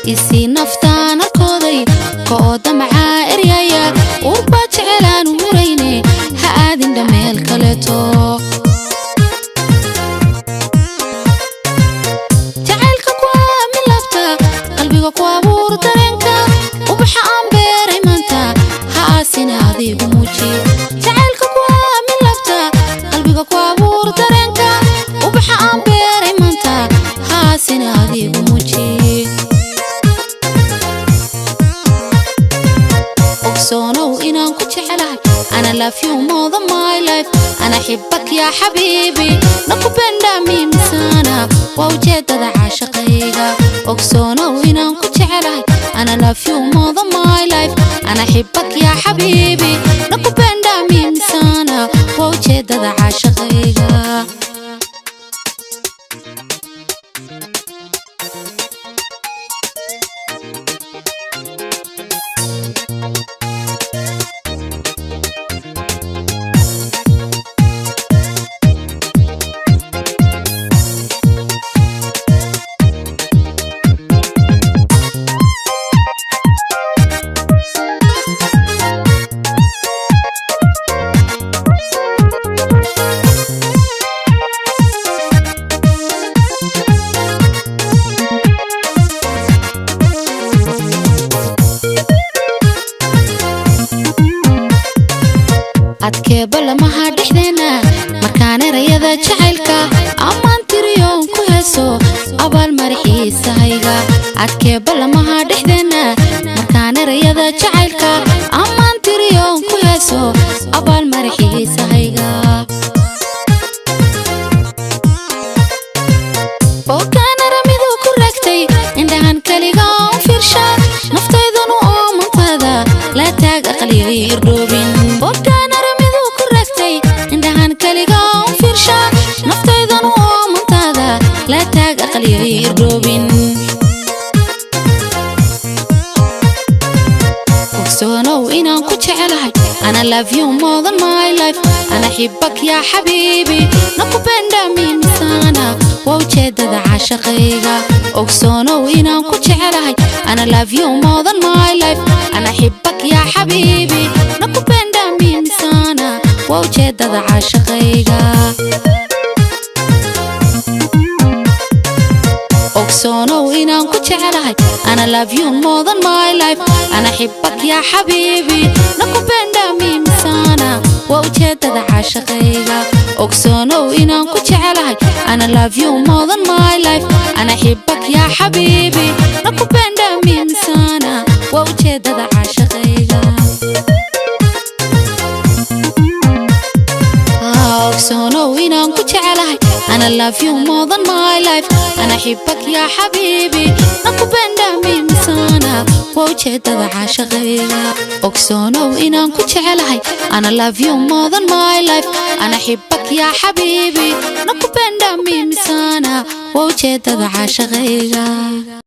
isi naftaan arkooday kooda macaa eryaya urba jecelaan murayne ha aadin dhameel kaleeto jacaylka ku aamin lafta qalbiga ku abuur dareenka ubaxa aan beeray maanta ha aasin adigu muuji jacaylka ku aamin lafta qalbiga ku abuur dareenka ubaxa aan beeray maanta ha aasin adigu muuji ogsoonow inaan ku jecelahay أنا love you more than my life أنا أحبك يا حبيبي نكبندا ميمسانا ووجدت عاشقيها ogsoonow inaan ku jecelahay أنا love you more than my life أنا أحبك يا حبيبي نكبندا ميمسانا ووجدت عاشقيها adkee balamaha dhexdeena markaan erayada jacaylka ammaan tiriyoon ku heeso abaal marixiisahayga adkee balamaha dhexdeena markaan erayada jacaylka ammaan tiriyoon ku heeso abaal marixiisahayga bookaan aramidu ku raagtay indhahan kaliga u fiirsha naftaydanu oo mantaada la taag aqliga irdhoobin نفتيضن ومنتادا لا تاق أقلي غير دوبين ogsoonow inaan ku jecelahay أنا love you more than my life أنا أحبك يا حبيبي نكبندا ميمسانا ووجدت عاشقيها ogsoonow inaan ku jecelahay أنا love you more than my life أنا أحبك يا حبيبي نكبندا ميمسانا ووجدت عاشقيها ogsoonow inaan ku jecelahay أنا love you more than my life أنا أحبك يا حبيبي نكبندا ميمسانا ووجدت عاشقيها ogsoonow inaan ku jecelahay أنا love you more than my life أنا أحبك يا حبيبي نكبندا ميمسانا ووجدت عاشقيها ogsoonow inaan ku jecelahay أنا love you more than my life أنا أحبك يا حبيبي نكبندا ميمسانا ووجدت عاشقيها ogsoonow inaan ku jecelahay أنا love you more than my life أنا أحبك يا حبيبي نكبندا ميمسانا ووجدت عاشقيها